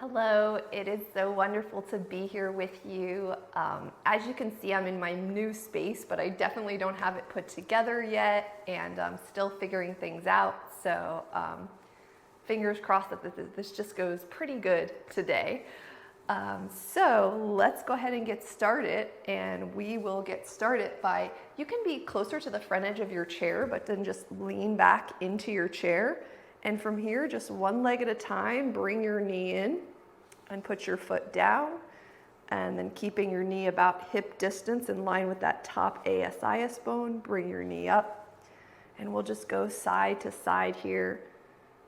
Hello, it is so wonderful to be here with you. As you can see, I'm in my new space, but I definitely don't have it put together yet, and I'm still figuring things out. So fingers crossed that this just goes pretty good today. So let's go ahead and get started, and we will get started by, you can be closer to the front edge of your chair, but then just lean back into your chair. And from here, just one leg at a time, bring your knee in and put your foot down, and then keeping your knee about hip distance in line with that top ASIS bone, bring your knee up. And we'll just go side to side here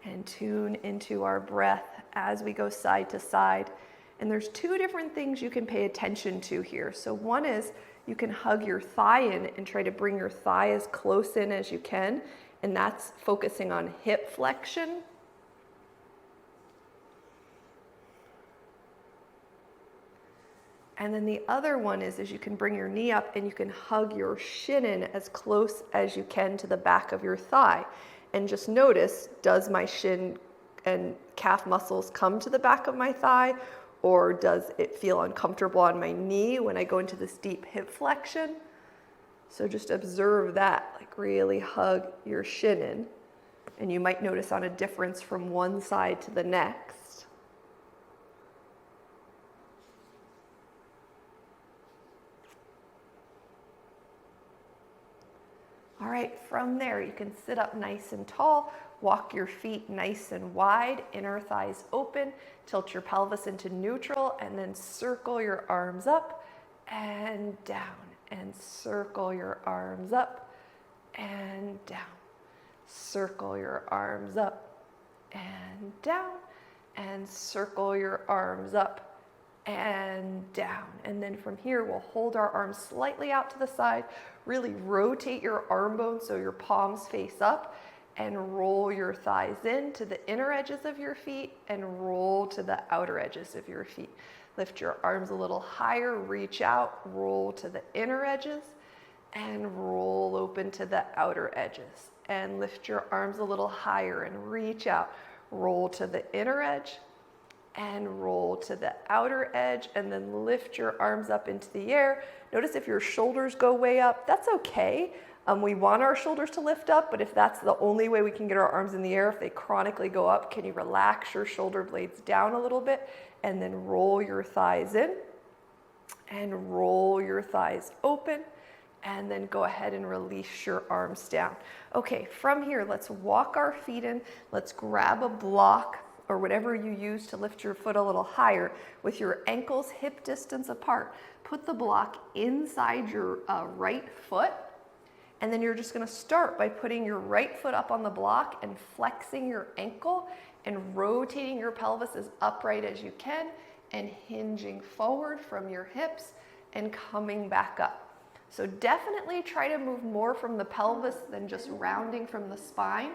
and tune into our breath as we go side to side. And there's two different things you can pay attention to here. So one is you can hug your thigh in and try to bring your thigh as close in as you can. And that's focusing on hip flexion. And then the other one is you can bring your knee up and you can hug your shin in as close as you can to the back of your thigh. And just notice, does my shin and calf muscles come to the back of my thigh, or does it feel uncomfortable on my knee when I go into this deep hip flexion? So just observe that, like really hug your shin in. And you might notice on a difference from one side to the next. All right, from there you can sit up nice and tall, walk your feet nice and wide, inner thighs open, tilt your pelvis into neutral, and then circle your arms up and down. And circle your arms up and down. Circle your arms up and down. And circle your arms up and down. And then from here, we'll hold our arms slightly out to the side. Really rotate your arm bones so your palms face up, and roll your thighs in to the inner edges of your feet and roll to the outer edges of your feet. Lift your arms a little higher, reach out, roll to the inner edges, and roll open to the outer edges. And lift your arms a little higher and reach out, roll to the inner edge, and roll to the outer edge, and then lift your arms up into the air. Notice if your shoulders go way up, that's okay. We want our shoulders to lift up, but if that's the only way we can get our arms in the air, if they chronically go up, can you relax your shoulder blades down a little bit, and then roll your thighs in, and roll your thighs open, and then go ahead and release your arms down. Okay, from here, let's walk our feet in. Let's grab a block or whatever you use to lift your foot a little higher with your ankles hip distance apart. Put the block inside your right foot. And then you're just gonna start by putting your right foot up on the block and flexing your ankle and rotating your pelvis as upright as you can and hinging forward from your hips and coming back up. So definitely try to move more from the pelvis than just rounding from the spine.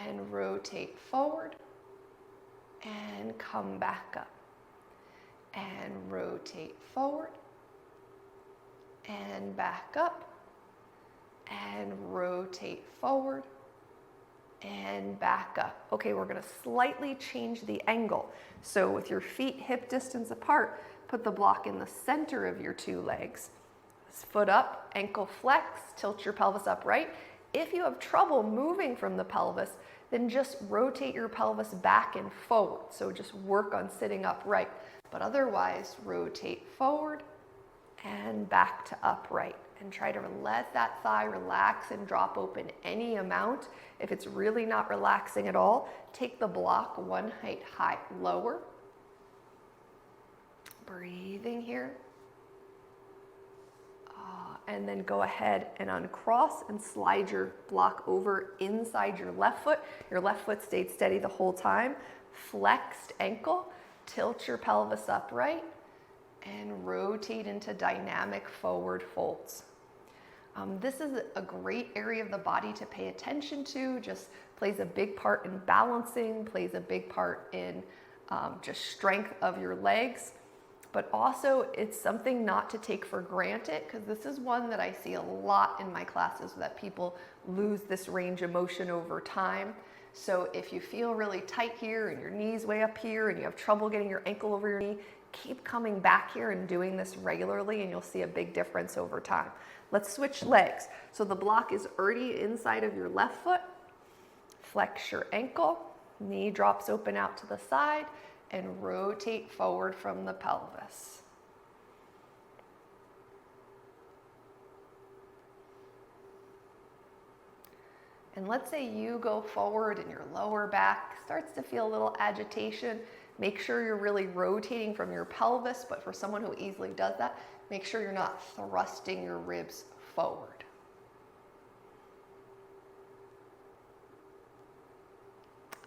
And rotate forward and come back up. And rotate forward and back up. And rotate forward and back up. Okay, we're gonna slightly change the angle. So with your feet hip distance apart, put the block in the center of your two legs. Foot up, ankle flex, tilt your pelvis upright. If you have trouble moving from the pelvis, then just rotate your pelvis back and forward. So just work on sitting upright. But otherwise, rotate forward and back to upright. And try to let that thigh relax and drop open any amount. If it's really not relaxing at all, take the block one height lower. Breathing here. And then go ahead and uncross and slide your block over inside your left foot. Your left foot stayed steady the whole time. Flexed ankle, tilt your pelvis upright, and rotate into dynamic forward folds. This is a great area of the body to pay attention to, just plays a big part in balancing, plays a big part in just strength of your legs. But also it's something not to take for granted, because this is one that I see a lot in my classes, that people lose this range of motion over time. So if you feel really tight here and your knee's way up here and you have trouble getting your ankle over your knee, keep coming back here and doing this regularly and you'll see a big difference over time. Let's switch legs. So the block is already inside of your left foot. Flex your ankle, knee drops open out to the side, and rotate forward from the pelvis. And let's say you go forward and your lower back starts to feel a little agitation. Make sure you're really rotating from your pelvis, but for someone who easily does that, make sure you're not thrusting your ribs forward.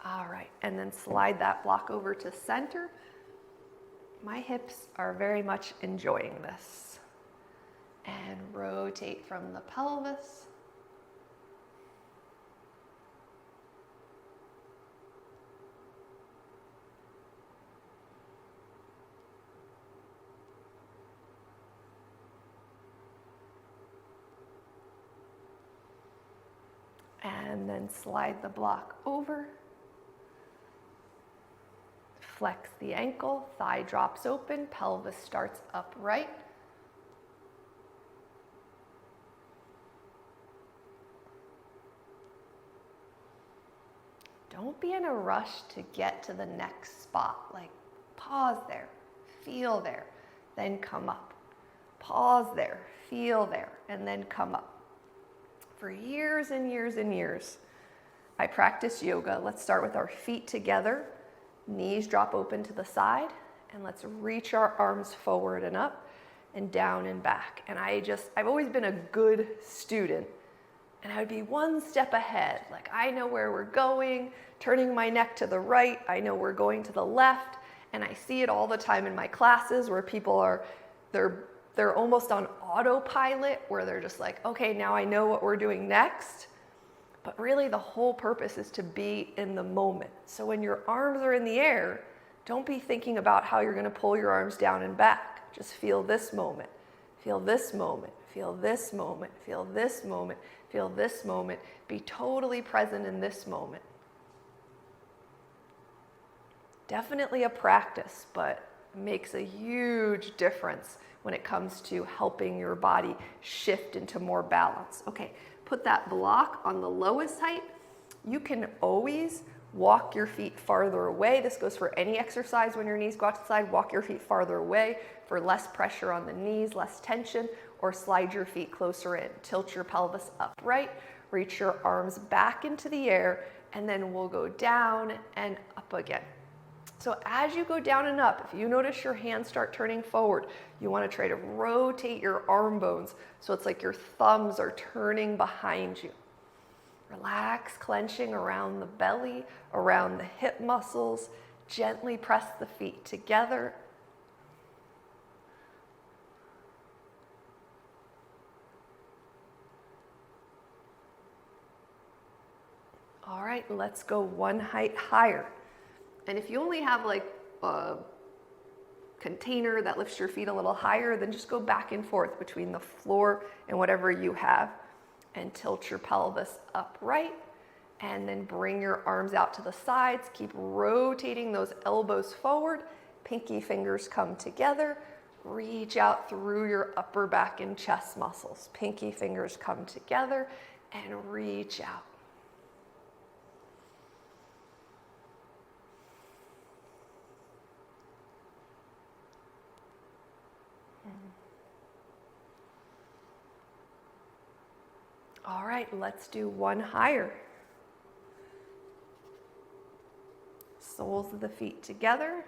All right, and then slide that block over to center. My hips are very much enjoying this. And rotate from the pelvis. And then slide the block over. Flex the ankle, thigh drops open, pelvis starts upright. Don't be in a rush to get to the next spot. Like, pause there, feel there, then come up. Pause there, feel there, and then come up. For years and years and years, I practiced yoga. Let's start with our feet together. Knees drop open to the side, and let's reach our arms forward and up and down and back. And I've always been a good student, and I would be one step ahead. Like, I know where we're going, turning my neck to the right. I know we're going to the left, and I see it all the time in my classes where people they're almost on autopilot, where they're just like, okay, now I know what we're doing next. But really the whole purpose is to be in the moment. So when your arms are in the air, don't be thinking about how you're going to pull your arms down and back. Just feel this moment. Feel this moment. Feel this moment. Feel this moment. Feel this moment. Be totally present in this moment. Definitely a practice, but makes a huge difference when it comes to helping your body shift into more balance. Okay, put that block on the lowest height. You can always walk your feet farther away. This goes for any exercise. When your knees go out to the side, walk your feet farther away for less pressure on the knees, less tension, or slide your feet closer in. Tilt your pelvis upright, reach your arms back into the air, and then we'll go down and up again. So as you go down and up, if you notice your hands start turning forward, you want to try to rotate your arm bones so it's like your thumbs are turning behind you. Relax, clenching around the belly, around the hip muscles. Gently press the feet together. All right, let's go one height higher. And if you only have like a container that lifts your feet a little higher, then just go back and forth between the floor and whatever you have and tilt your pelvis upright, and then bring your arms out to the sides. Keep rotating those elbows forward. Pinky fingers come together. Reach out through your upper back and chest muscles. Pinky fingers come together and reach out. All right, let's do one higher. Soles of the feet together,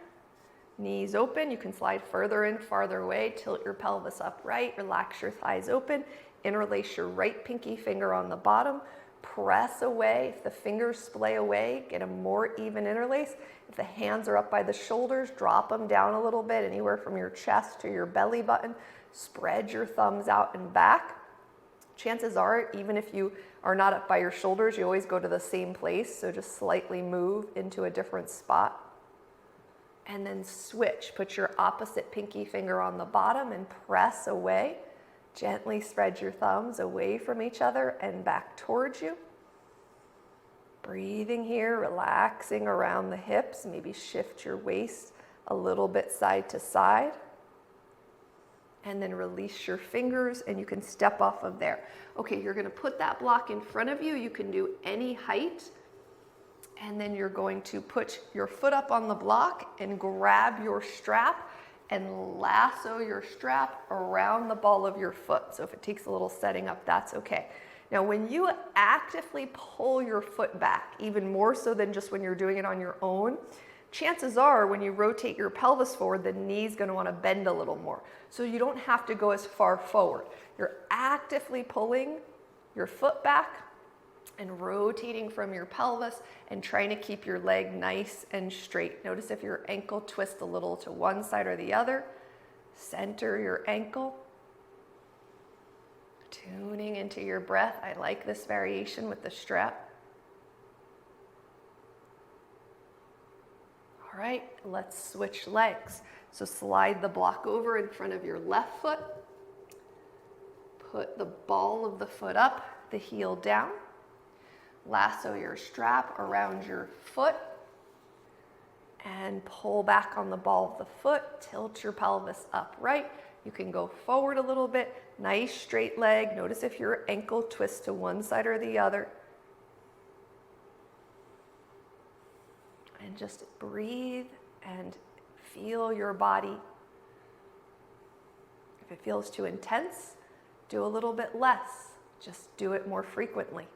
knees open. You can slide further in, farther away. Tilt your pelvis upright, relax your thighs open. Interlace your right pinky finger on the bottom. Press away. If the fingers splay away, get a more even interlace. If the hands are up by the shoulders, drop them down a little bit, anywhere from your chest to your belly button. Spread your thumbs out and back. Chances are, even if you are not up by your shoulders, you always go to the same place, so just slightly move into a different spot. And then switch. Put your opposite pinky finger on the bottom and press away. Gently spread your thumbs away from each other and back towards you. Breathing here, relaxing around the hips. Maybe shift your waist a little bit side to side. And then release your fingers and you can step off of there. Okay, you're gonna put that block in front of you. You can do any height. And then you're going to put your foot up on the block and grab your strap and lasso your strap around the ball of your foot. So if it takes a little setting up, that's okay. Now, when you actively pull your foot back, even more so than just when you're doing it on your own, chances are when you rotate your pelvis forward, the knee's going to want to bend a little more. So you don't have to go as far forward. You're actively pulling your foot back and rotating from your pelvis and trying to keep your leg nice and straight. Notice if your ankle twists a little to one side or the other. Center your ankle. Tuning into your breath. I like this variation with the strap. All right, let's switch legs. So slide the block over in front of your left foot. Put the ball of the foot up, the heel down. Lasso your strap around your foot and pull back on the ball of the foot. Tilt your pelvis upright. You can go forward a little bit. Nice straight leg. Notice if your ankle twists to one side or the other. And just breathe and feel your body. If it feels too intense, do a little bit less. Just do it more frequently.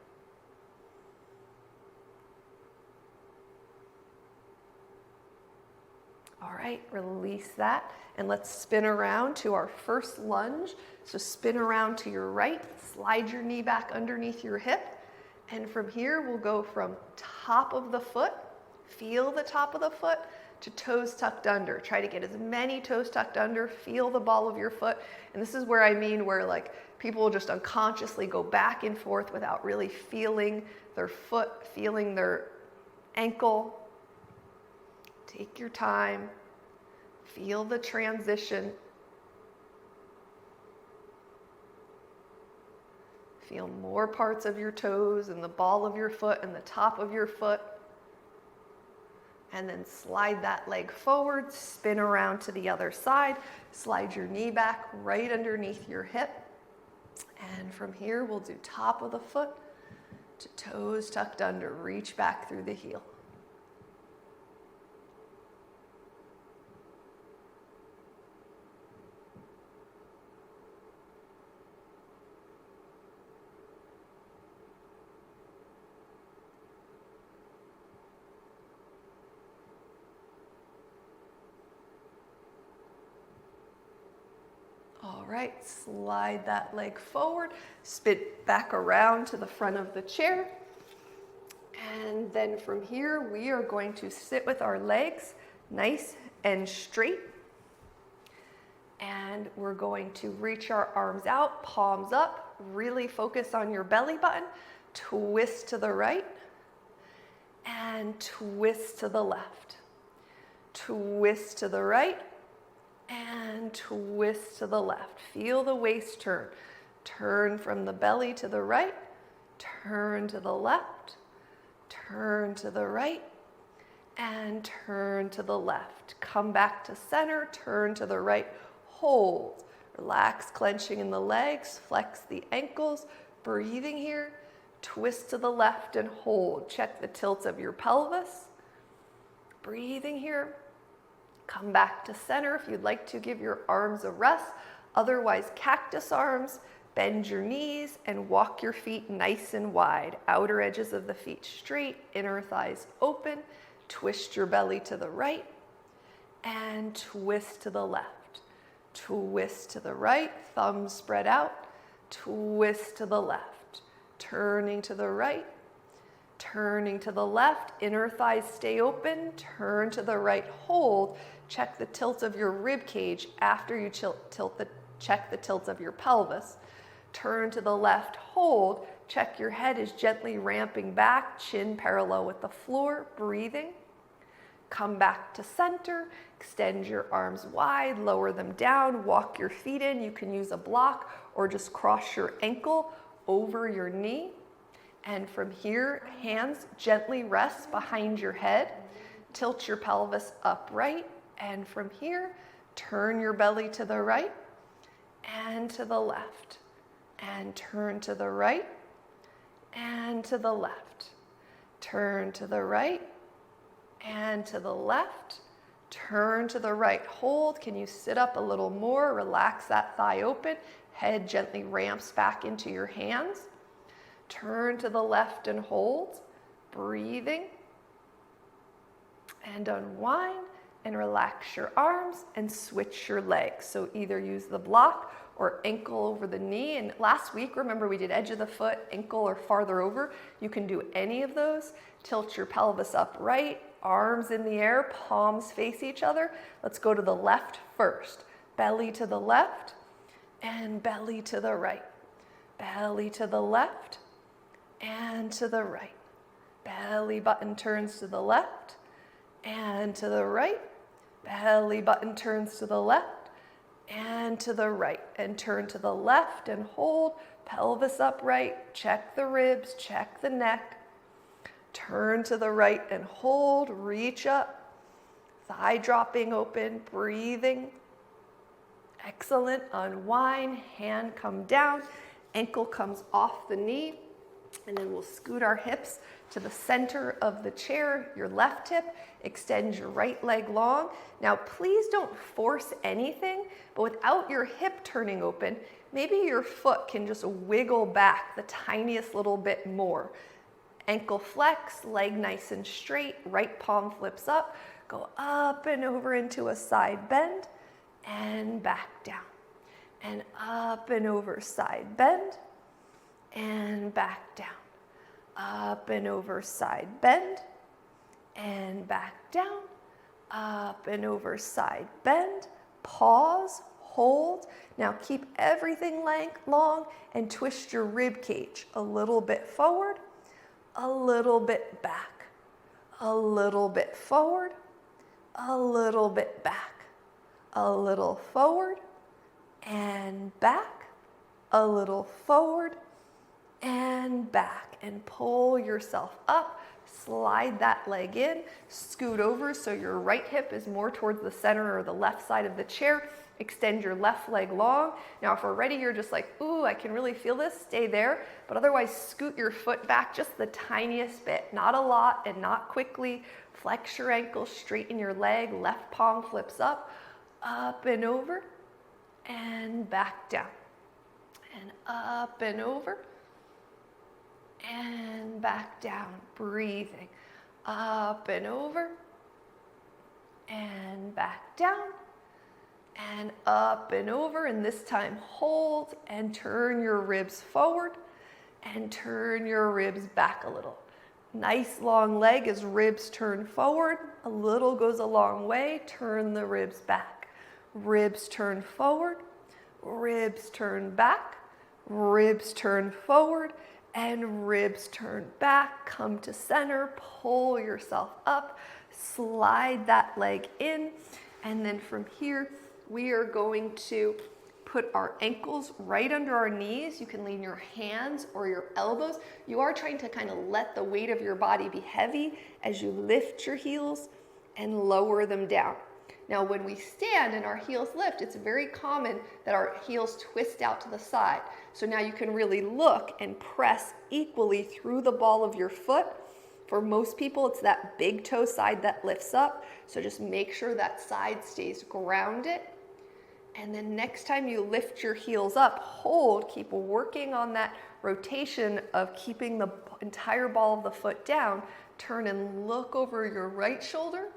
All right, release that. And let's spin around to our first lunge. So spin around to your right, slide your knee back underneath your hip. And from here, we'll go from top of the foot, feel the top of the foot, to toes tucked under. Try to get as many toes tucked under, feel the ball of your foot. And this is where I mean where like people will just unconsciously go back and forth without really feeling their foot, feeling their ankle. Take your time, feel the transition. Feel more parts of your toes and the ball of your foot and the top of your foot. And then slide that leg forward, spin around to the other side, slide your knee back right underneath your hip. And from here, we'll do top of the foot to toes tucked under, reach back through the heel. All right, slide that leg forward, spin back around to the front of the chair. And then from here, we are going to sit with our legs nice and straight. And we're going to reach our arms out, palms up, really focus on your belly button, twist to the right, and twist to the left. Twist to the right, and twist to the left. Feel the waist turn. Turn from the belly to the right, turn to the left, turn to the right, and turn to the left. Come back to center, turn to the right, hold. Relax, clenching in the legs, flex the ankles, breathing here. Twist to the left and hold. Check the tilt of your pelvis. Breathing here. Come back to center if you'd like to give your arms a rest. Otherwise, cactus arms, bend your knees and walk your feet nice and wide. Outer edges of the feet straight, inner thighs open. Twist your belly to the right and twist to the left. Twist to the right, thumbs spread out. Twist to the left. Turning to the right. Turning to the left, inner thighs stay open, turn to the right, hold. Check the tilt of your rib cage after you check the tilt of your pelvis. Turn to the left, hold. Check your head is gently ramping back, chin parallel with the floor, breathing. Come back to center, extend your arms wide, lower them down, walk your feet in. You can use a block or just cross your ankle over your knee. And from here, hands gently rest behind your head. Tilt your pelvis upright. And from here, turn your belly to the right and to the left. And turn to the right and to the left. Turn to the right and to the left. Turn to the right. Hold. Can you sit up a little more? Relax that thigh open. Head gently ramps back into your hands. Turn to the left and hold. Breathing. And unwind and relax your arms and switch your legs. So either use the block or ankle over the knee. And last week, remember, we did edge of the foot, ankle, or farther over. You can do any of those. Tilt your pelvis upright, arms in the air, palms face each other. Let's go to the left first. Belly to the left and belly to the right. Belly to the left and to the right. Belly button turns to the left and to the right. Belly button turns to the left and to the right, and turn to the left and hold, pelvis upright, check the ribs, check the neck, turn to the right and hold, reach up, thigh dropping open, breathing, excellent, unwind, hand come down, ankle comes off the knee, and then we'll scoot our hips to the center of the chair, your left hip, extend your right leg long. Now, please don't force anything, but without your hip turning open, maybe your foot can just wiggle back the tiniest little bit more. Ankle flex, leg nice and straight, right palm flips up, go up and over into a side bend, and back down. And up and over, side bend, and back down. Up and over, side bend, and back down. Up and over, side bend. Pause, hold. Now keep everything long and twist your rib cage a little bit forward, a little bit back, a little bit forward, a little bit back, a little forward and back, a little forward and back, and pull yourself up. Slide that leg in, scoot over so your right hip is more towards the center or the left side of the chair. Extend your left leg long. Now, if we're ready, you're just like, ooh, I can really feel this, stay there. But otherwise, scoot your foot back just the tiniest bit, not a lot and not quickly. Flex your ankle, straighten your leg, left palm flips up and over, and back down. And up and over, and back down, breathing, up and over, and back down, and up and over, and this time hold and turn your ribs forward and turn your ribs back a little. Nice long leg as ribs turn forward, a little goes a long way, turn the ribs back. Ribs turn forward, ribs turn back, ribs turn forward, and ribs turn back. Come to center, pull yourself up, slide that leg in, and then from here, we are going to put our ankles right under our knees. You can lean your hands or your elbows. You are trying to kind of let the weight of your body be heavy as you lift your heels and lower them down. Now, when we stand and our heels lift, it's very common that our heels twist out to the side. So now you can really look and press equally through the ball of your foot. For most people, it's that big toe side that lifts up. So just make sure that side stays grounded. And then next time you lift your heels up, hold, keep working on that rotation of keeping the entire ball of the foot down. Turn and look over your right shoulder.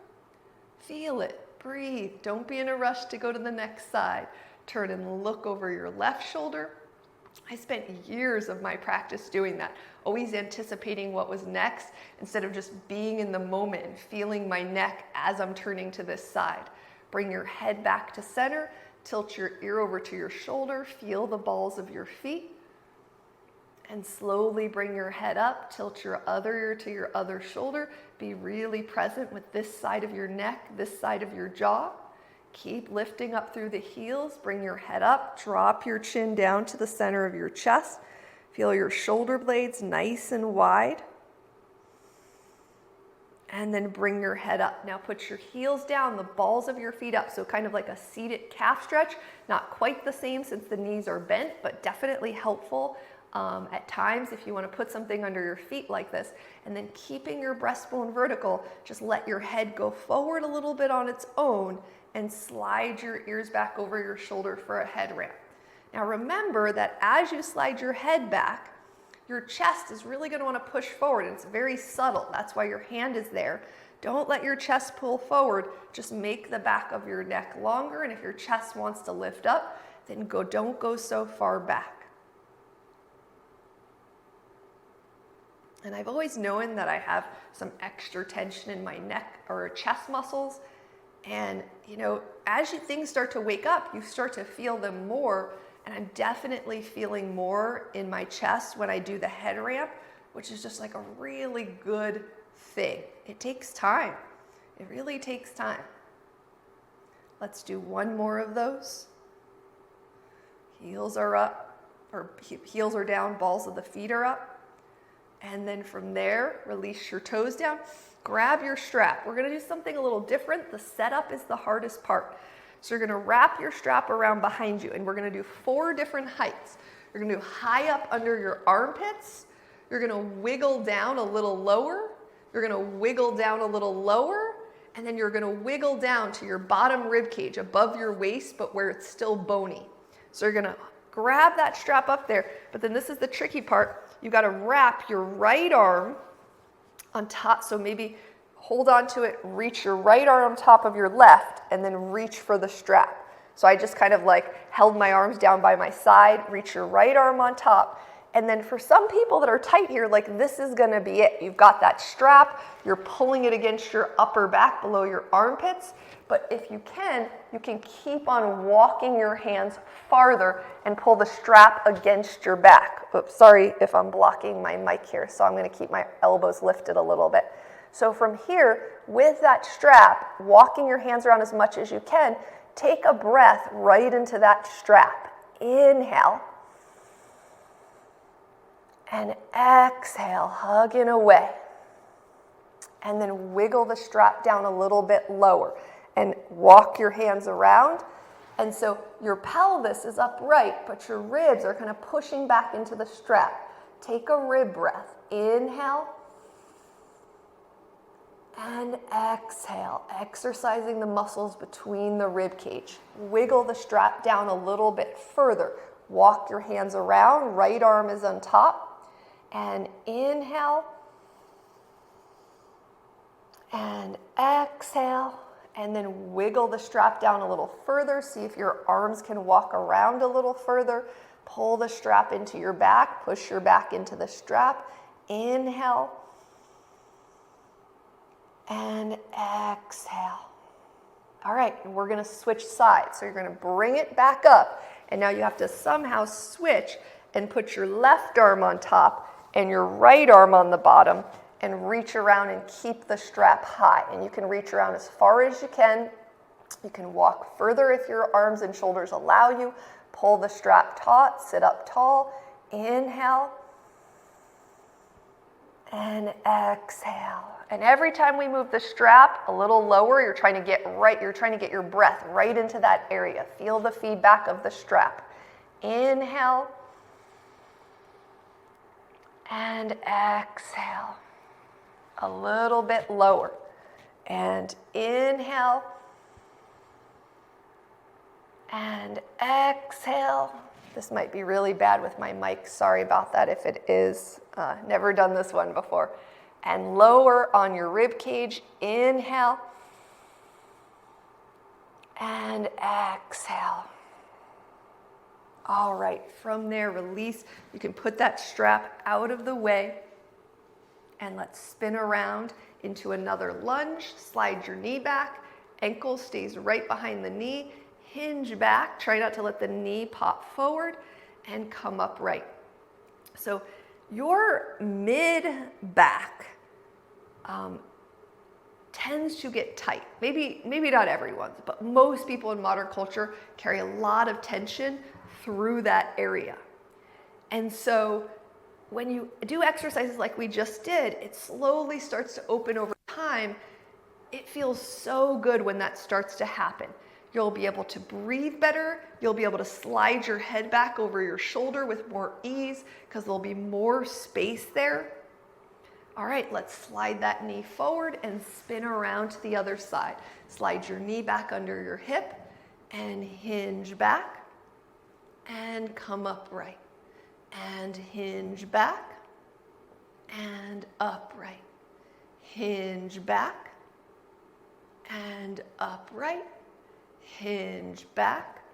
Feel it. Breathe. Don't be in a rush to go to the next side. Turn and look over your left shoulder. I spent years of my practice doing that, always anticipating what was next instead of just being in the moment and feeling my neck as I'm turning to this side. Bring your head back to center, tilt your ear over to your shoulder, feel the balls of your feet, and slowly bring your head up, tilt your other ear to your other shoulder. Be really present with this side of your neck, this side of your jaw. Keep lifting up through the heels, bring your head up, drop your chin down to the center of your chest. Feel your shoulder blades nice and wide. And then bring your head up. Now put your heels down, the balls of your feet up. So kind of like a seated calf stretch. Not quite the same since the knees are bent, but definitely helpful at times if you want to put something under your feet like this. And then keeping your breastbone vertical, just let your head go forward a little bit on its own and slide your ears back over your shoulder for a head ramp. Now remember that as you slide your head back, your chest is really going to want to push forward. It's very subtle. That's why your hand is there. Don't let your chest pull forward. Just make the back of your neck longer. And if your chest wants to lift up, then don't go so far back. And I've always known that I have some extra tension in my neck or chest muscles. And, as things start to wake up, you start to feel them more. And I'm definitely feeling more in my chest when I do the head ramp, which is just like a really good thing. It takes time. It really takes time. Let's do one more of those. Heels are up, or heels are down, balls of the feet are up. And then from there, release your toes down. Grab your strap. We're going to do something a little different. The setup is the hardest part. So you're going to wrap your strap around behind you, and we're going to do 4 different heights. You're going to do high up under your armpits. You're going to wiggle down a little lower. You're going to wiggle down a little lower, and then you're going to wiggle down to your bottom rib cage above your waist, but where it's still bony. So you're going to grab that strap up there, but then this is the tricky part. You got to wrap your right arm on top, so maybe hold on to it, reach your right arm on top of your left, and then reach for the strap. So I just kind of held my arms down by my side, reach your right arm on top. And then for some people that are tight here, this is gonna be it. You've got that strap, you're pulling it against your upper back below your armpits. But if you can keep on walking your hands farther and pull the strap against your back. Oops, sorry if I'm blocking my mic here, so I'm gonna keep my elbows lifted a little bit. So from here, with that strap, walking your hands around as much as you can, take a breath right into that strap. Inhale. And exhale, hugging away. And then wiggle the strap down a little bit lower and walk your hands around. And so your pelvis is upright, but your ribs are kind of pushing back into the strap. Take a rib breath. Inhale. And exhale, exercising the muscles between the rib cage. Wiggle the strap down a little bit further. Walk your hands around, right arm is on top. And inhale. And exhale. And then wiggle the strap down a little further. See if your arms can walk around a little further. Pull the strap into your back. Push your back into the strap. Inhale. And exhale. All right, and we're going to switch sides. So you're going to bring it back up. And now you have to somehow switch and put your left arm on top and your right arm on the bottom and reach around and keep the strap high. And you can reach around as far as you can. You can walk further if your arms and shoulders allow you. Pull the strap taut, sit up tall. Inhale. And exhale. And every time we move the strap a little lower, you're trying to get your breath right into that area. Feel the feedback of the strap. Inhale. And exhale. A little bit lower. And inhale. And exhale. This might be really bad with my mic. Sorry about that if it is. Never done this one before. And lower on your rib cage. Inhale. And exhale. All right, from there, release. You can put that strap out of the way. And let's spin around into another lunge. Slide your knee back. Ankle stays right behind the knee. Hinge back. Try not to let the knee pop forward. And come upright. So your mid-back tends to get tight. Maybe not everyone's, but most people in modern culture carry a lot of tension through that area. And so when you do exercises like we just did, it slowly starts to open over time. It feels so good when that starts to happen. You'll be able to breathe better. You'll be able to slide your head back over your shoulder with more ease because there'll be more space there. All right, let's slide that knee forward and spin around to the other side. Slide your knee back under your hip and hinge back and come upright and hinge back and upright. Hinge back and upright. Hinge back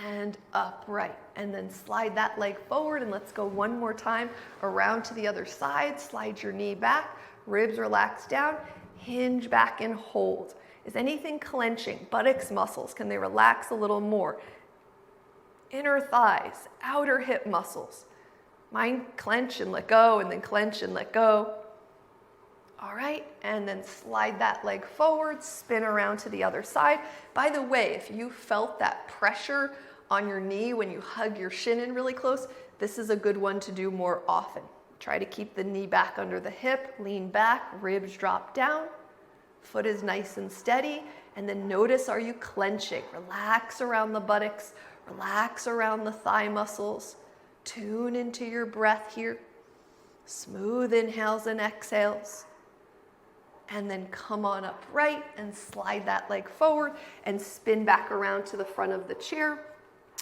and upright, and then slide that leg forward, and let's go one more time around to the other side. Slide your knee back, ribs relax down, hinge back and hold. Is anything clenching? Buttocks muscles, can they relax a little more? Inner thighs, outer hip muscles. Mine clench and let go, and then clench and let go. All right, and then slide that leg forward, spin around to the other side. By the way, if you felt that pressure on your knee when you hug your shin in really close, this is a good one to do more often. Try to keep the knee back under the hip, lean back, ribs drop down, foot is nice and steady, and then notice, are you clenching? Relax around the buttocks, relax around the thigh muscles, tune into your breath here. Smooth inhales and exhales. And then come on upright and slide that leg forward and spin back around to the front of the chair.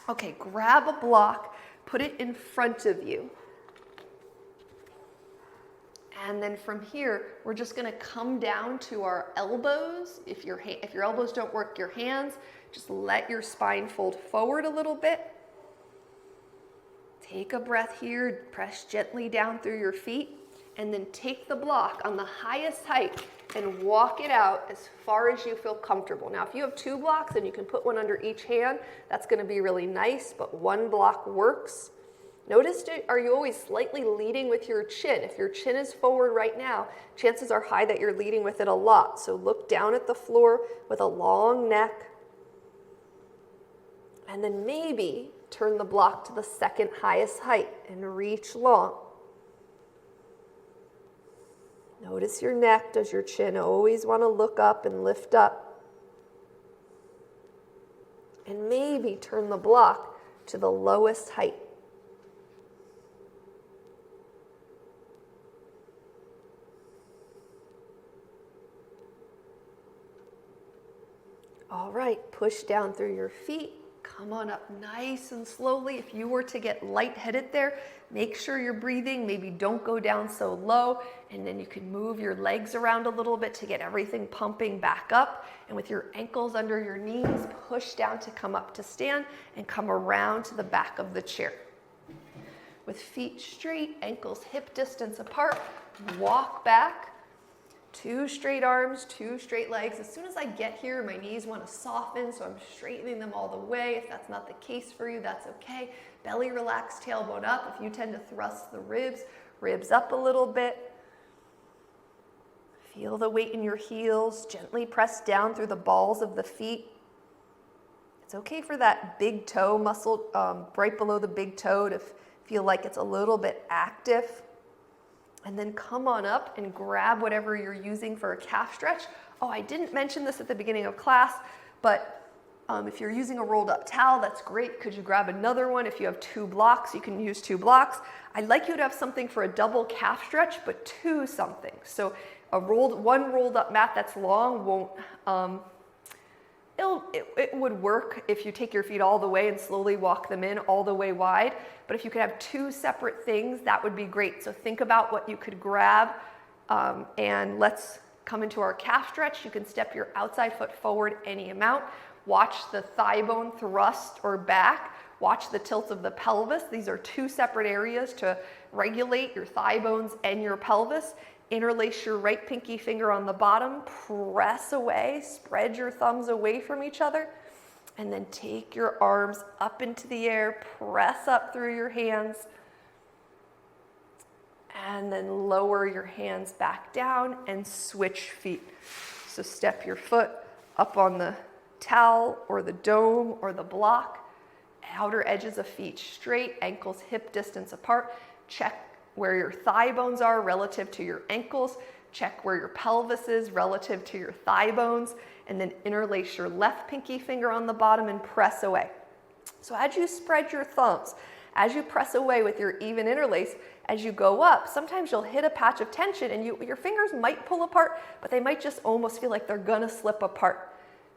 Okay, grab a block, put it in front of you. And then from here, we're just gonna come down to our elbows. If your elbows don't work, your hands, just let your spine fold forward a little bit. Take a breath here, press gently down through your feet, and then take the block on the highest height and walk it out as far as you feel comfortable. Now, if you have 2 blocks and you can put one under each hand, that's gonna be really nice, but 1 block works. Notice, are you always slightly leading with your chin? If your chin is forward right now, chances are high that you're leading with it a lot. So look down at the floor with a long neck, and then maybe turn the block to the second highest height and reach long. Notice your neck. Does your chin always want to look up and lift up? And maybe turn the block to the lowest height. All right, push down through your feet. Come on up nice and slowly. If you were to get lightheaded there, make sure you're breathing. Maybe don't go down so low, and then you can move your legs around a little bit to get everything pumping back up. And with your ankles under your knees, push down to come up to stand and come around to the back of the chair. With feet straight, ankles hip distance apart, walk back. 2 straight arms, 2 straight legs. As soon as I get here, my knees want to soften, so I'm straightening them all the way. If that's not the case for you, that's okay. Belly relaxed, tailbone up. If you tend to thrust the ribs up a little bit. Feel the weight in your heels. Gently press down through the balls of the feet. It's okay for that big toe muscle right below the big toe to feel like it's a little bit active. And then come on up and grab whatever you're using for a calf stretch. Oh, I didn't mention this at the beginning of class, but if you're using a rolled up towel, that's great. Could you grab another one? If you have 2 blocks, you can use 2 blocks. I'd like you to have something for a double calf stretch, but 2 something. So one rolled up mat that's long won't, it would work if you take your feet all the way and slowly walk them in all the way wide. But if you could have 2 separate things, that would be great. So think about what you could grab, and let's come into our calf stretch. You can step your outside foot forward any amount. Watch the thigh bone thrust or back. Watch the tilt of the pelvis. These are 2 separate areas to regulate your thigh bones and your pelvis. Interlace your right pinky finger on the bottom, press away, spread your thumbs away from each other, and then take your arms up into the air, press up through your hands, and then lower your hands back down and switch feet. So step your foot up on the towel or the dome or the block, outer edges of feet straight, ankles hip distance apart. Check where your thigh bones are relative to your ankles. Check where your pelvis is relative to your thigh bones, and then interlace your left pinky finger on the bottom and press away. So as you spread your thumbs, as you press away with your even interlace, as you go up, sometimes you'll hit a patch of tension and your fingers might pull apart, but they might just almost feel like they're gonna slip apart.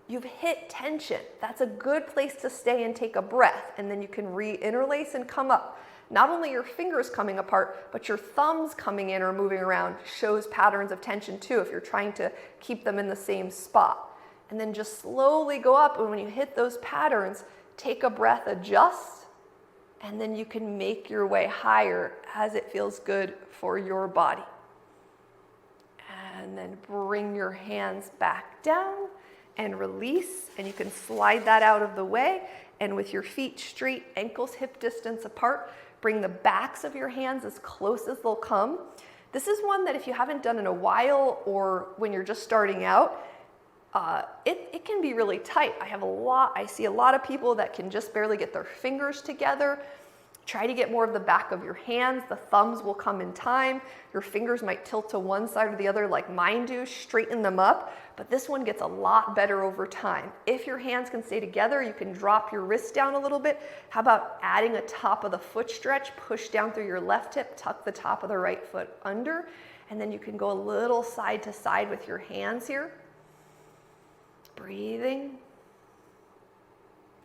You've hit tension. That's a good place to stay and take a breath, and then you can re-interlace and come up. Not only your fingers coming apart, but your thumbs coming in or moving around shows patterns of tension too if you're trying to keep them in the same spot. And then just slowly go up, and when you hit those patterns, take a breath, adjust, and then you can make your way higher as it feels good for your body. And then bring your hands back down and release, and you can slide that out of the way, and with your feet straight, ankles hip distance apart, bring the backs of your hands as close as they'll come. This is one that if you haven't done in a while or when you're just starting out, it can be really tight. I see a lot of people that can just barely get their fingers together. Try to get more of the back of your hands. The thumbs will come in time. Your fingers might tilt to one side or the other like mine do. Straighten them up. But this one gets a lot better over time. If your hands can stay together, you can drop your wrist down a little bit. How about adding a top of the foot stretch? Push down through your left hip, tuck the top of the right foot under, and then you can go a little side to side with your hands here. Breathing.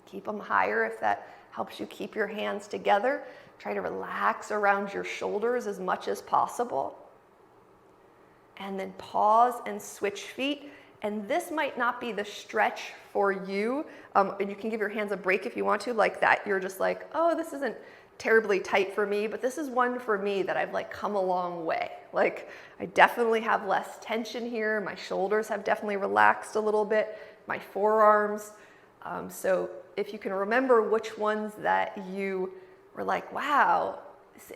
Keep them higher if that helps you keep your hands together. Try to relax around your shoulders as much as possible. And then pause and switch feet. And this might not be the stretch for you. And you can give your hands a break if you want to, like that. You're just like, oh, this isn't terribly tight for me, but this is one for me that I've like come a long way. Like I definitely have less tension here. My shoulders have definitely relaxed a little bit. My forearms. So if you can remember which ones that you were like, wow,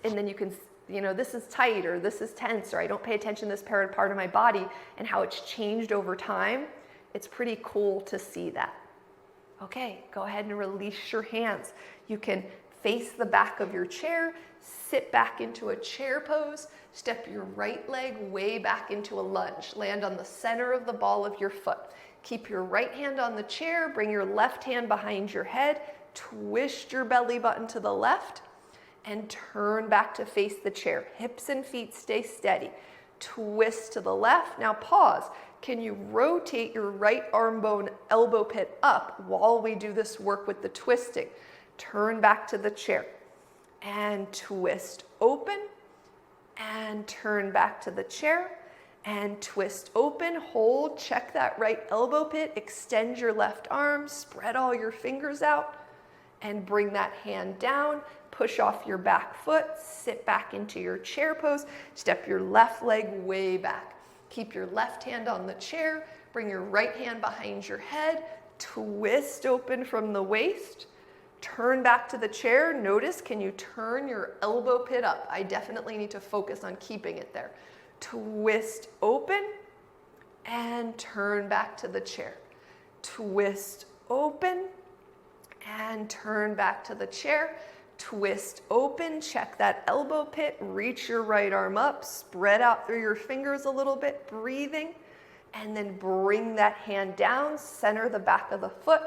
and then you can, this is tight or this is tense or I don't pay attention to this part of my body and how it's changed over time, it's pretty cool to see that. Okay, go ahead and release your hands. You can face the back of your chair, sit back into a chair pose, step your right leg way back into a lunge. Land on the center of the ball of your foot. Keep your right hand on the chair, bring your left hand behind your head, twist your belly button to the left, and turn back to face the chair. Hips and feet stay steady. Twist to the left. Now pause. Can you rotate your right arm bone, elbow pit up while we do this work with the twisting? Turn back to the chair and twist open and turn back to the chair. And twist open, hold, check that right elbow pit, extend your left arm, spread all your fingers out, and bring that hand down, push off your back foot, sit back into your chair pose, step your left leg way back. Keep your left hand on the chair, bring your right hand behind your head, twist open from the waist, turn back to the chair. Notice, can you turn your elbow pit up? I definitely need to focus on keeping it there. Twist open and turn back to the chair. Twist open and turn back to the chair. Twist open, check that elbow pit, reach your right arm up, spread out through your fingers a little bit, breathing, and then bring that hand down, center the back of the foot,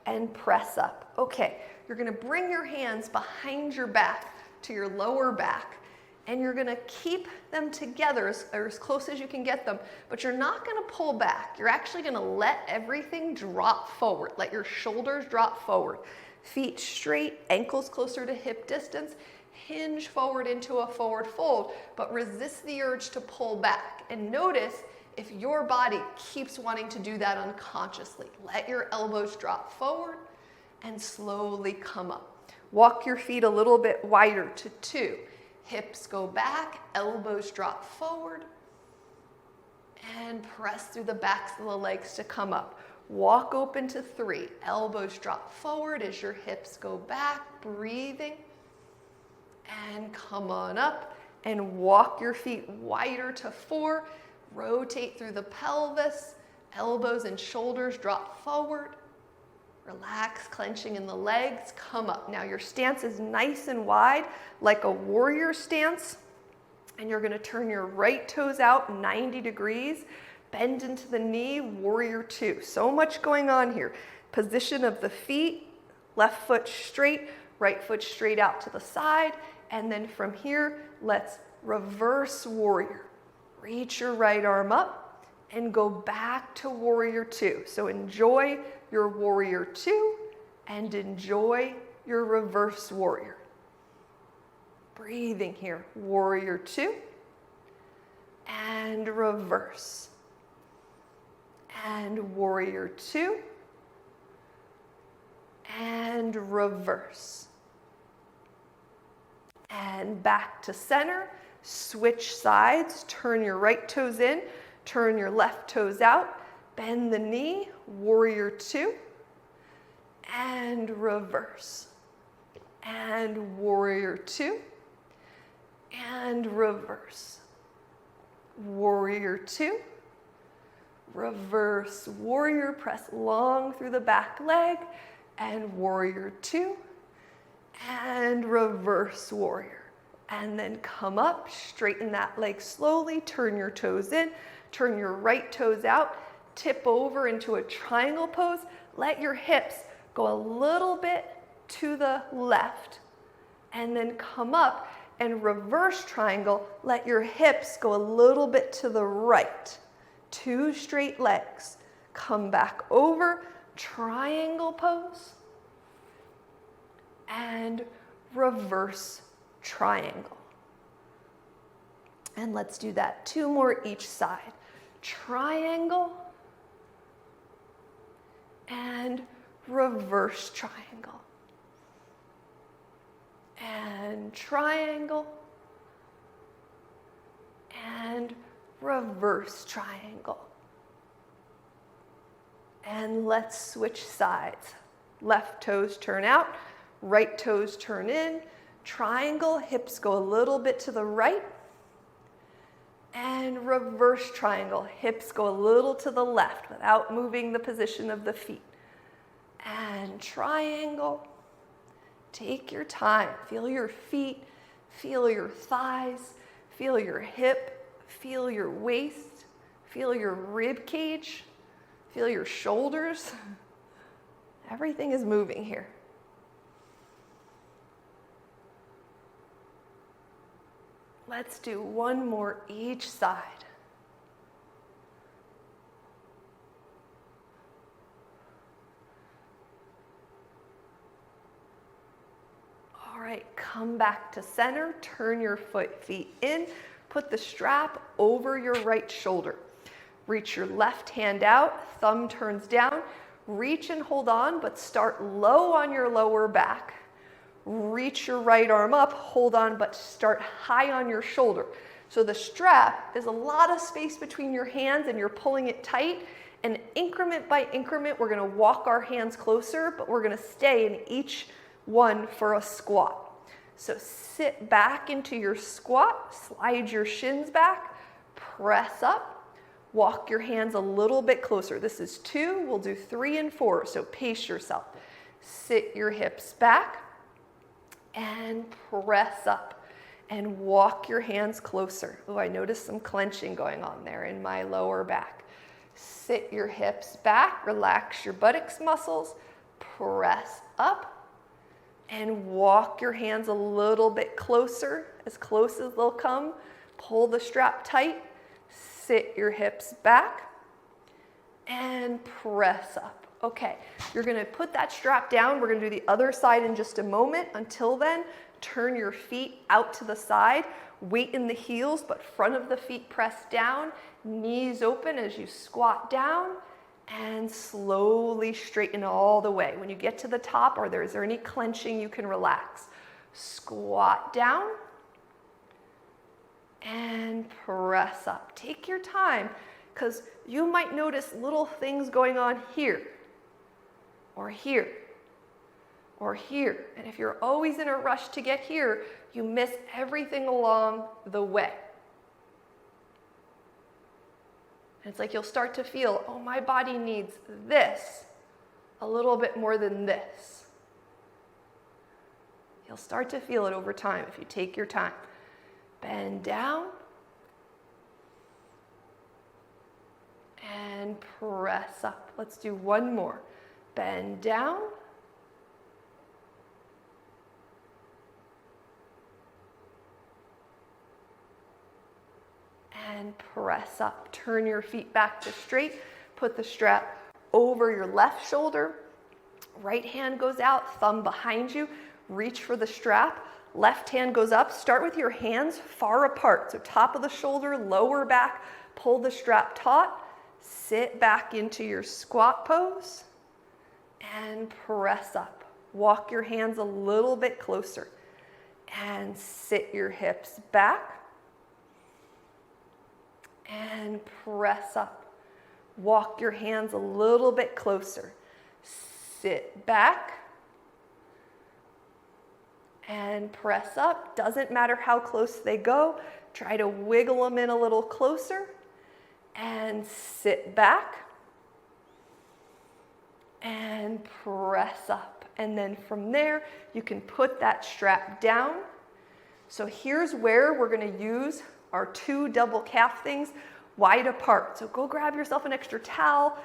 and press up. Okay, you're gonna bring your hands behind your back to your lower back, and you're gonna keep them together as close as you can get them, but you're not gonna pull back. You're actually gonna let everything drop forward. Let your shoulders drop forward. Feet straight, ankles closer to hip distance, hinge forward into a forward fold, but resist the urge to pull back. And notice if your body keeps wanting to do that unconsciously. Let your elbows drop forward and slowly come up. Walk your feet a little bit wider to 2. Hips go back, elbows drop forward, and press through the backs of the legs to come up. Walk open to 3, elbows drop forward as your hips go back, breathing, and come on up, and walk your feet wider to 4, rotate through the pelvis, elbows and shoulders drop forward, Relax, clenching in the legs, come up. Now your stance is nice and wide, like a warrior stance. And you're gonna turn your right toes out 90 degrees, bend into the knee, warrior two. So much going on here. Position of the feet, left foot straight, right foot straight out to the side. And then from here, let's reverse warrior. Reach your right arm up and go back to warrior two. So enjoy your warrior two and enjoy your reverse warrior. Breathing here, warrior two and reverse. And warrior two and reverse. And back to center, switch sides, turn your right toes in, turn your left toes out, bend the knee, warrior two, and reverse. And warrior two, and reverse. Warrior two, reverse warrior, press long through the back leg, and warrior two, and reverse warrior. And then come up, straighten that leg slowly, turn your toes in, turn your right toes out, tip over into a triangle pose. Let your hips go a little bit to the left, and then come up and reverse triangle. Let your hips go a little bit to the right. Two straight legs. Come back over, triangle pose, and reverse triangle. And let's do that. Two more each side. Triangle and reverse triangle. And triangle and reverse triangle. And let's switch sides. Left toes turn out, right toes turn in, triangle, hips go a little bit to the right, and reverse triangle, hips go a little to the left without moving the position of the feet. And triangle, take your time, feel your feet, feel your thighs, feel your hip, feel your waist, feel your rib cage, feel your shoulders. Everything is moving here. Let's do one more each side. All right, come back to center, turn your feet in, put the strap over your right shoulder. Reach your left hand out, thumb turns down, reach and hold on, but start low on your lower back. Reach your right arm up, hold on, but start high on your shoulder. So the strap is a lot of space between your hands and you're pulling it tight. And increment by increment, we're gonna walk our hands closer, but we're gonna stay in each one for a squat. So sit back into your squat, slide your shins back, press up, walk your hands a little bit closer. This is 2, we'll do 3 and 4, so pace yourself. Sit your hips back and press up and walk your hands closer. Oh, I noticed some clenching going on there in my lower back. Sit your hips back, relax your buttocks muscles, press up and walk your hands a little bit closer, as close as they'll come. Pull the strap tight, sit your hips back and press up. Okay, you're gonna put that strap down. We're gonna do the other side in just a moment. Until then, turn your feet out to the side, weight in the heels, but front of the feet pressed down, knees open as you squat down, and slowly straighten all the way. When you get to the top, is there any clenching, you can relax. Squat down, and press up. Take your time, because you might notice little things going on here, or here, or here. And if you're always in a rush to get here, you miss everything along the way. And it's like you'll start to feel, oh, my body needs this a little bit more than this. You'll start to feel it over time if you take your time. Bend down and press up. Let's do one more. Bend down and press up. Turn your feet back to straight. Put the strap over your left shoulder. Right hand goes out, thumb behind you. Reach for the strap. Left hand goes up. Start with your hands far apart. So top of the shoulder, lower back. Pull the strap taut. Sit back into your squat pose and press up. Walk your hands a little bit closer and sit your hips back and press up. Walk your hands a little bit closer. Sit back and press up. Doesn't matter how close they go. Try to wiggle them in a little closer and sit back and press up. And then from there, you can put that strap down. So here's where we're going to use our 2 double calf things wide apart. So go grab yourself an extra towel.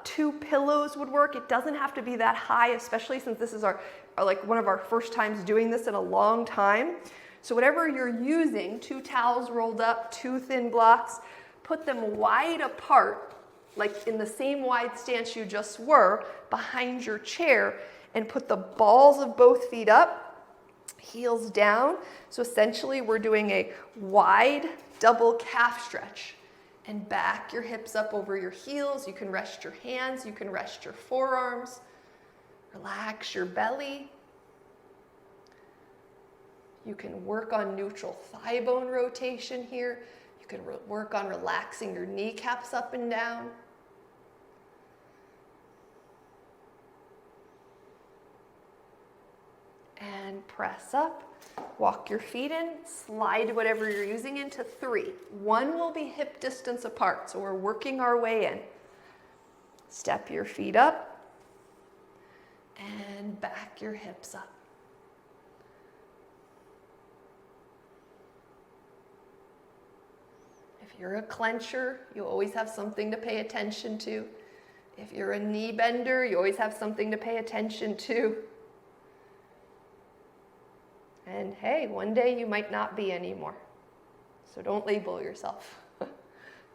2 pillows would work. It doesn't have to be that high, especially since this is our like one of our first times doing this in a long time. So whatever you're using, 2 towels rolled up, 2 thin blocks, put them wide apart, like in the same wide stance you just were, behind your chair, and put the balls of both feet up, heels down. So essentially we're doing a wide double calf stretch. And back your hips up over your heels. You can rest your hands, you can rest your forearms. Relax your belly. You can work on neutral thigh bone rotation here. You can work on relaxing your kneecaps up and down. And press up. Walk your feet in, slide whatever you're using into 3. 1 will be hip distance apart, so we're working our way in. Step your feet up and back your hips up. If you're a clencher, you always have something to pay attention to. If you're a knee bender, you always have something to pay attention to. And hey, one day you might not be anymore. So don't label yourself.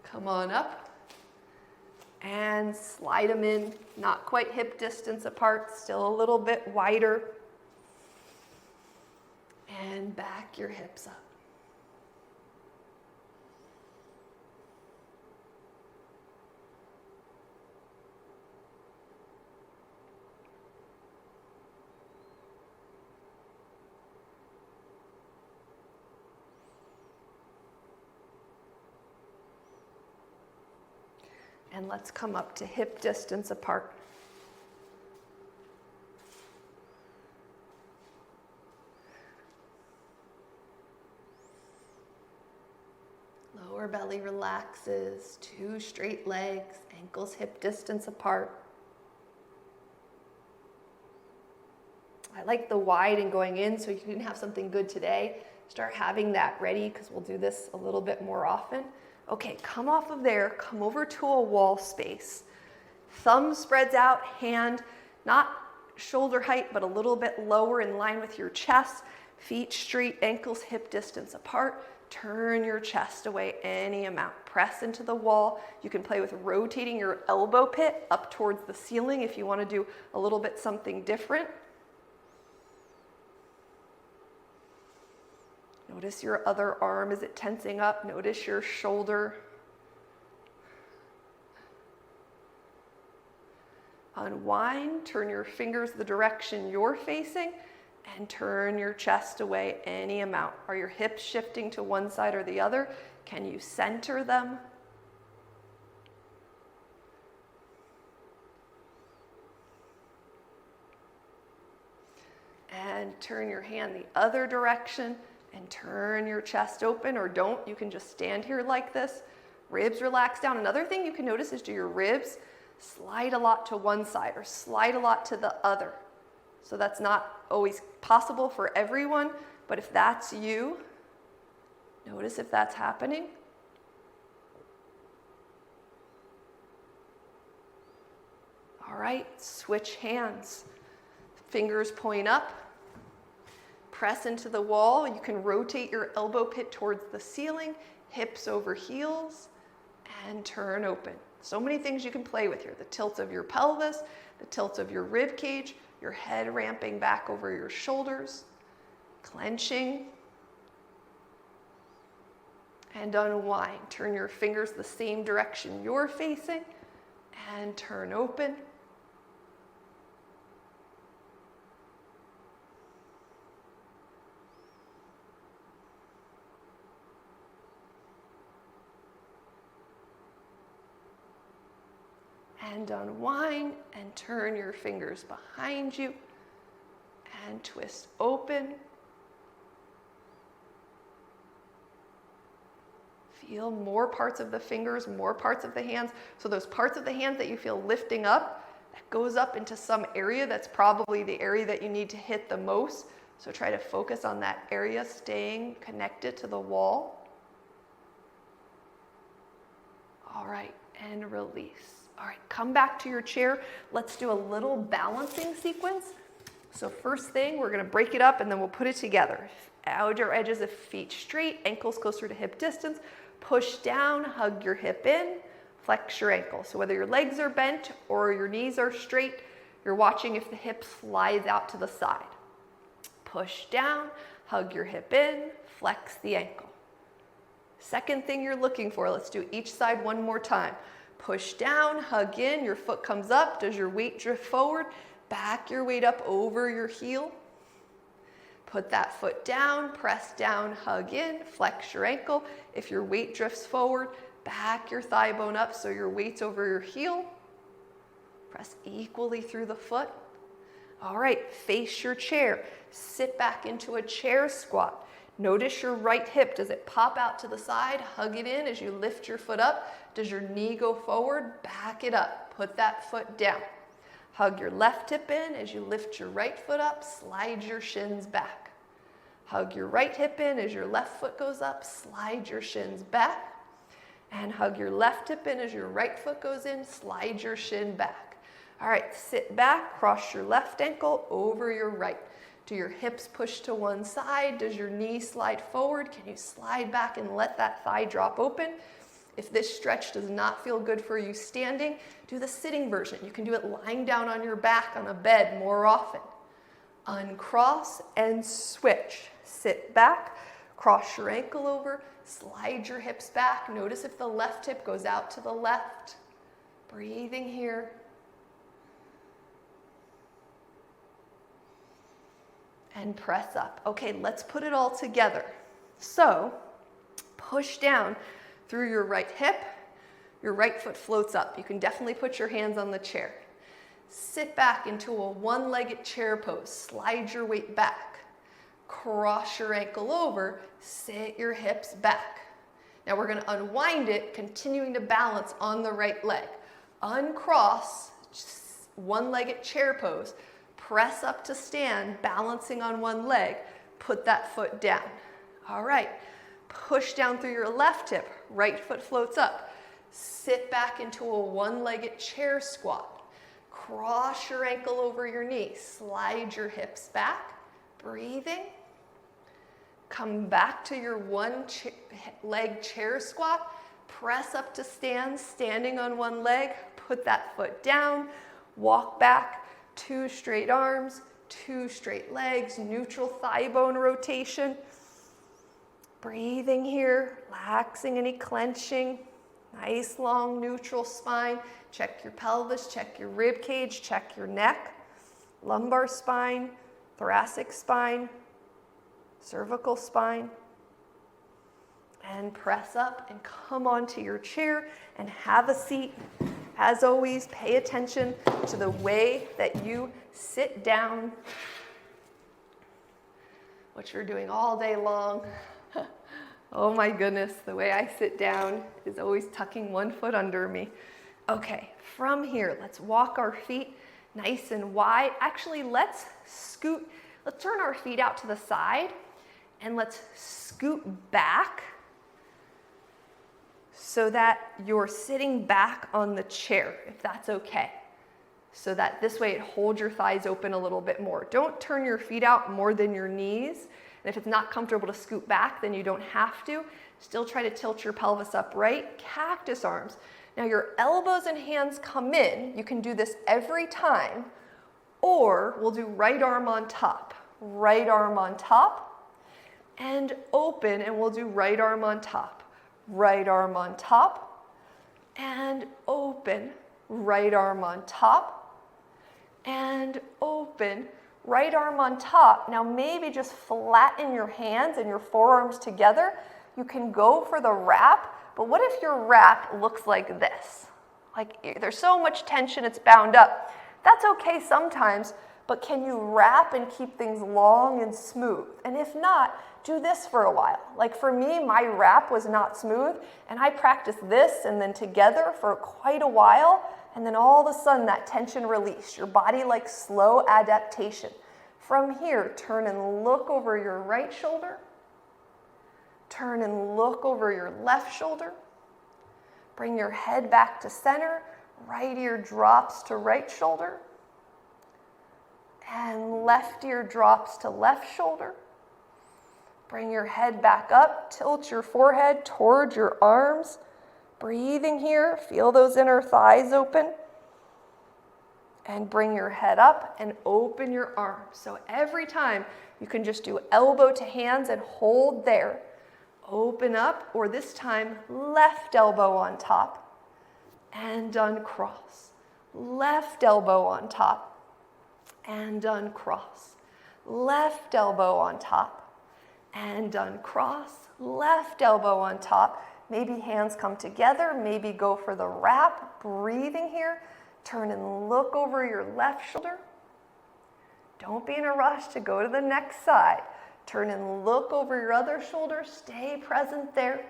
Come on up and slide them in, not quite hip distance apart, still a little bit wider. And back your hips up. And let's come up to hip distance apart. Lower belly relaxes, 2 straight legs, ankles hip distance apart. I like the wide and going in, so if you didn't have something good today, start having that ready because we'll do this a little bit more often. Okay, come off of there, come over to a wall space. Thumb spreads out, hand not shoulder height, but a little bit lower in line with your chest. Feet straight, ankles hip distance apart. Turn your chest away any amount. Press into the wall. You can play with rotating your elbow pit up towards the ceiling if you want to do a little bit something different. Notice your other arm, is it tensing up? Notice your shoulder. Unwind, turn your fingers the direction you're facing, and turn your chest away any amount. Are your hips shifting to one side or the other? Can you center them? And turn your hand the other direction. And turn your chest open, or don't. You can just stand here like this. Ribs relax down. Another thing you can notice is, do your ribs slide a lot to one side or slide a lot to the other. So that's not always possible for everyone, but if that's you, notice if that's happening. All right, switch hands. Fingers point up. Press into the wall. You can rotate your elbow pit towards the ceiling, hips over heels, and turn open. So many things you can play with here. The tilt of your pelvis, the tilt of your rib cage, your head ramping back over your shoulders, clenching, and unwind. Turn your fingers the same direction you're facing, and turn open. And unwind and turn your fingers behind you and twist open. Feel more parts of the fingers, more parts of the hands. So those parts of the hands that you feel lifting up, that goes up into some area that's probably the area that you need to hit the most. So try to focus on that area, staying connected to the wall. All right, and release. All right, come back to your chair. Let's do a little balancing sequence. So first thing, we're gonna break it up and then we'll put it together. Outer edges of feet straight, ankles closer to hip distance. Push down, hug your hip in, flex your ankle. So whether your legs are bent or your knees are straight, you're watching if the hip slides out to the side. Push down, hug your hip in, flex the ankle. Second thing you're looking for, let's do each side one more time. Push down, hug in, your foot comes up. Does your weight drift forward? Back your weight up over your heel. Put that foot down, press down, hug in, flex your ankle. If your weight drifts forward, back your thigh bone up so your weight's over your heel. Press equally through the foot. All right, face your chair. Sit back into a chair squat. Notice your right hip. Does it pop out to the side? Hug it in as you lift your foot up. Does your knee go forward? Back it up. Put that foot down. Hug your left hip in as you lift your right foot up. Slide your shins back. Hug your right hip in as your left foot goes up. Slide your shins back. And hug your left hip in as your right foot goes in. Slide your shin back. All right, sit back. Cross your left ankle over your right. Do your hips push to one side? Does your knee slide forward? Can you slide back and let that thigh drop open? If this stretch does not feel good for you standing, do the sitting version. You can do it lying down on your back on a bed more often. Uncross and switch. Sit back, cross your ankle over, slide your hips back. Notice if the left hip goes out to the left. Breathing here. And press up. Okay, let's put it all together. So, push down through your right hip. Your right foot floats up. You can definitely put your hands on the chair. Sit back into a one-legged chair pose. Slide your weight back. Cross your ankle over. Sit your hips back. Now we're going to unwind it, continuing to balance on the right leg. Uncross, one-legged chair pose. Press up to stand, balancing on one leg. Put that foot down. All right. Push down through your left hip. Right foot floats up. Sit back into a one-legged chair squat. Cross your ankle over your knee. Slide your hips back. Breathing. Come back to your one-leg chair squat. Press up to stand, standing on one leg. Put that foot down. Walk back. 2 straight arms, 2 straight legs, neutral thigh bone rotation. Breathing here, relaxing any clenching. Nice long neutral spine. Check your pelvis, check your rib cage, check your neck. Lumbar spine, thoracic spine, cervical spine. And press up and come onto your chair and have a seat. As always, pay attention to the way that you sit down, which you're doing all day long. Oh my goodness, the way I sit down is always tucking one foot under me. Okay, From here, let's walk our feet nice and wide. Actually, let's turn our feet out to the side and let's scoot back so that you're sitting back on the chair, if that's okay. So that this way it holds your thighs open a little bit more. Don't turn your feet out more than your knees. And if it's not comfortable to scoot back, then you don't have to. Still try to tilt your pelvis upright. Cactus arms. Now your elbows and hands come in. You can do this every time. Or we'll do right arm on top. Right arm on top. And open, and we'll do right arm on top. Right arm on top. And open. Right arm on top. And open, right arm on top. Now maybe just flatten your hands and your forearms together. You can go for the wrap, but what if your wrap looks like this? Like there's so much tension, it's bound up. That's okay sometimes, but can you wrap and keep things long and smooth? And if not, do this for a while. Like for me, my wrap was not smooth, and I practiced this and then together for quite a while. And then all of a sudden that tension released. Your body likes slow adaptation. From here, turn and look over your right shoulder. Turn and look over your left shoulder. Bring your head back to center. Right ear drops to right shoulder. And left ear drops to left shoulder. Bring your head back up. Tilt your forehead towards your arms. Breathing here, feel those inner thighs open. And bring your head up and open your arms. So every time you can just do elbow to hands and hold there. Open up, or this time left elbow on top and uncross. Left elbow on top and uncross. Left elbow on top and uncross. Left elbow on top. Maybe hands come together, maybe go for the wrap, breathing here. Turn and look over your left shoulder. Don't be in a rush to go to the next side. Turn and look over your other shoulder, stay present there.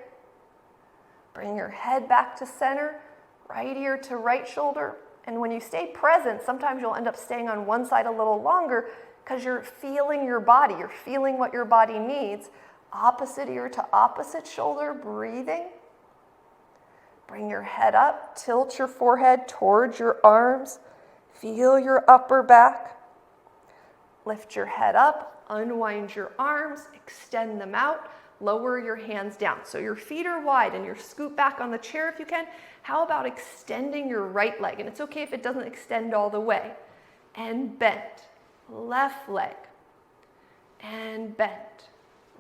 Bring your head back to center, right ear to right shoulder. And when you stay present, sometimes you'll end up staying on one side a little longer because you're feeling your body, you're feeling what your body needs. Opposite ear to opposite shoulder, breathing. Bring your head up, tilt your forehead towards your arms. Feel your upper back. Lift your head up, unwind your arms, extend them out, lower your hands down. So your feet are wide and you're scoot back on the chair if you can. How about extending your right leg? And it's okay if it doesn't extend all the way. And bend, left leg, and bend.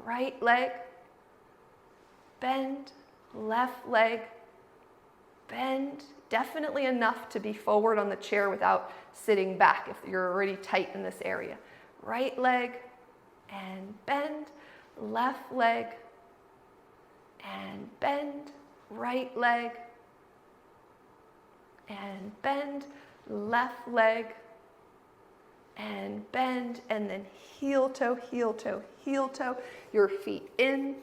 Right leg, bend, left leg, bend. Definitely enough to be forward on the chair without sitting back if you're already tight in this area. Right leg and bend, left leg and bend, right leg and bend, left leg and bend, and then heel toe, heel toe, heel toe, your feet in.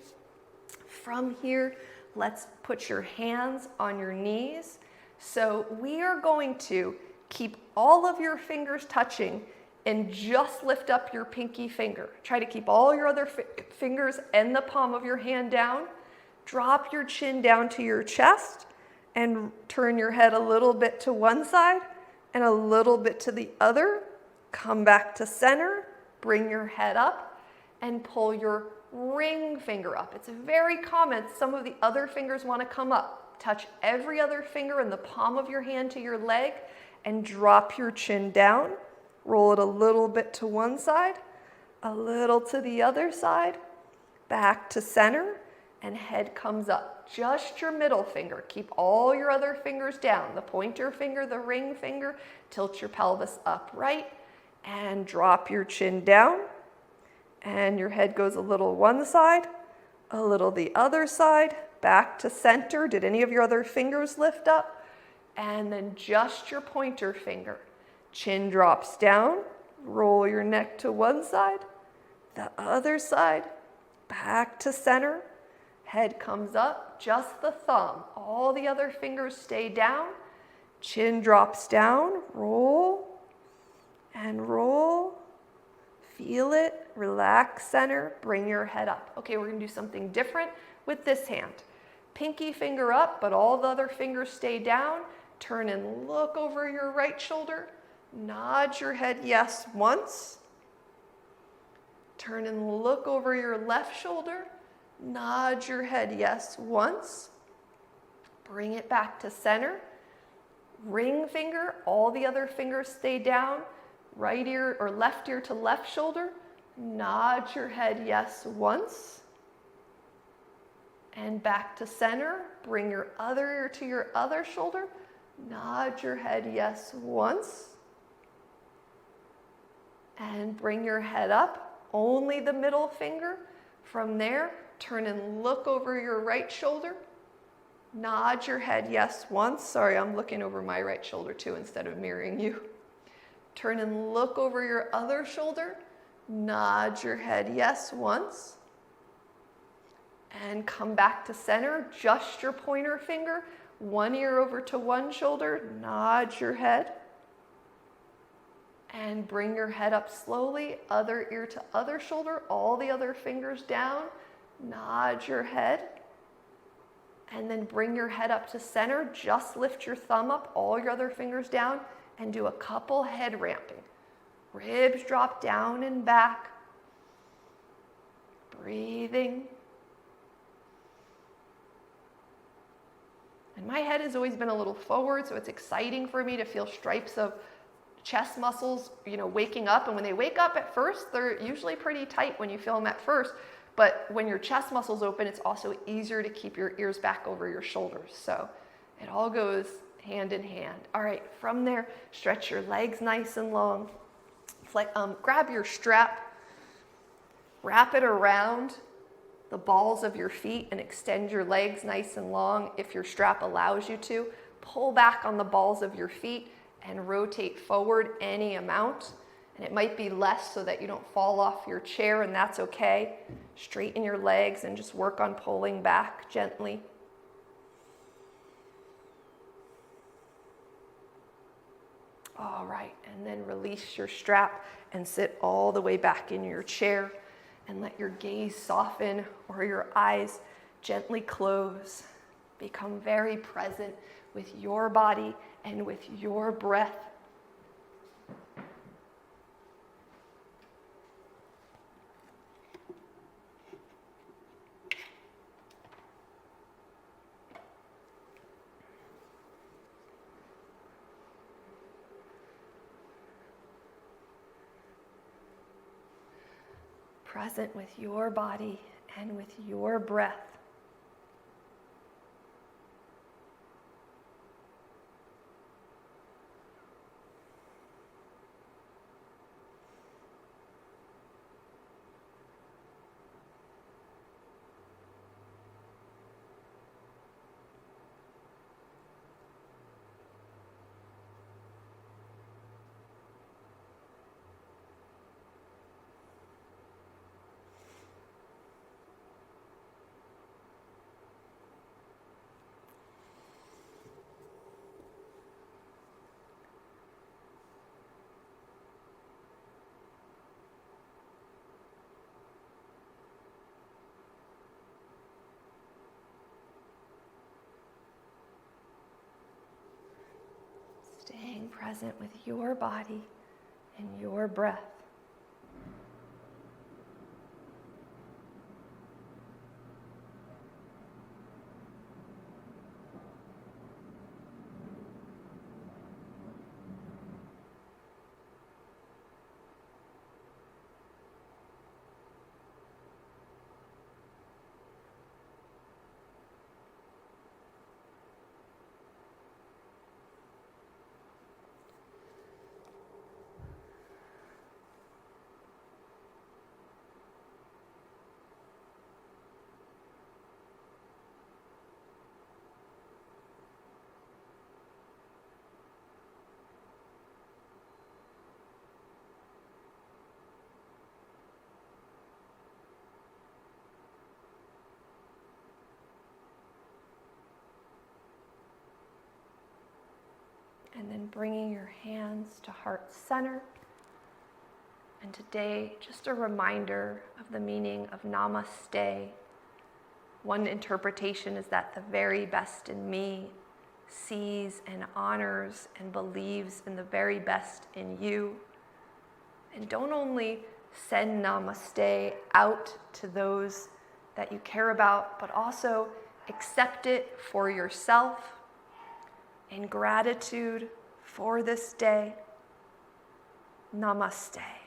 From here, let's put your hands on your knees. So we are going to keep all of your fingers touching and just lift up your pinky finger. Try to keep all your other fingers and the palm of your hand down. Drop your chin down to your chest and turn your head a little bit to one side and a little bit to the other. Come back to center, bring your head up, and pull your ring finger up. It's very common. Some of the other fingers want to come up. Touch every other finger in the palm of your hand to your leg and drop your chin down. Roll it a little bit to one side, a little to the other side, back to center, and head comes up. Just your middle finger. Keep all your other fingers down. The pointer finger, the ring finger. Tilt your pelvis upright and drop your chin down. And your head goes a little one side, a little the other side, back to center. Did any of your other fingers lift up? And then just your pointer finger. Chin drops down, roll your neck to one side, the other side, back to center. Head comes up, just the thumb. All the other fingers stay down. Chin drops down, roll and roll. Feel it, relax center, bring your head up. Okay, we're gonna do something different with this hand. Pinky finger up, but all the other fingers stay down. Turn and look over your right shoulder. Nod your head yes once. Turn and look over your left shoulder. Nod your head yes once. Bring it back to center. Ring finger, all the other fingers stay down. Right ear or left ear to left shoulder. Nod your head yes once. And back to center. Bring your other ear to your other shoulder. Nod your head yes once. And bring your head up. Only the middle finger. From there, turn and look over your right shoulder. Nod your head yes once. Sorry, I'm looking over my right shoulder too instead of mirroring you. Turn and look over your other shoulder. Nod your head yes once. And come back to center. Just your pointer finger. One ear over to one shoulder. Nod your head. And bring your head up slowly. Other ear to other shoulder. All the other fingers down. Nod your head. And then bring your head up to center. Just lift your thumb up, all your other fingers down, and do a couple head ramping. Ribs drop down and back. Breathing. And my head has always been a little forward, so it's exciting for me to feel stripes of chest muscles, waking up. And when they wake up at first, they're usually pretty tight when you feel them at first. But when your chest muscles open, it's also easier to keep your ears back over your shoulders. So it all goes hand in hand. All right, from there, stretch your legs nice and long. Grab your strap, wrap it around the balls of your feet and extend your legs nice and long if your strap allows you to. Pull back on the balls of your feet and rotate forward any amount. And it might be less so that you don't fall off your chair, and that's okay. Straighten your legs and just work on pulling back gently. All right, and then release your strap and sit all the way back in your chair and let your gaze soften or your eyes gently close. Become very present with your body and with your breath. Present with your body and with your breath. Staying present with your body and your breath. And then bringing your hands to heart center. And today, just a reminder of the meaning of Namaste. One interpretation is that the very best in me sees and honors and believes in the very best in you. And don't only send Namaste out to those that you care about, but also accept it for yourself in gratitude for this day. Namaste.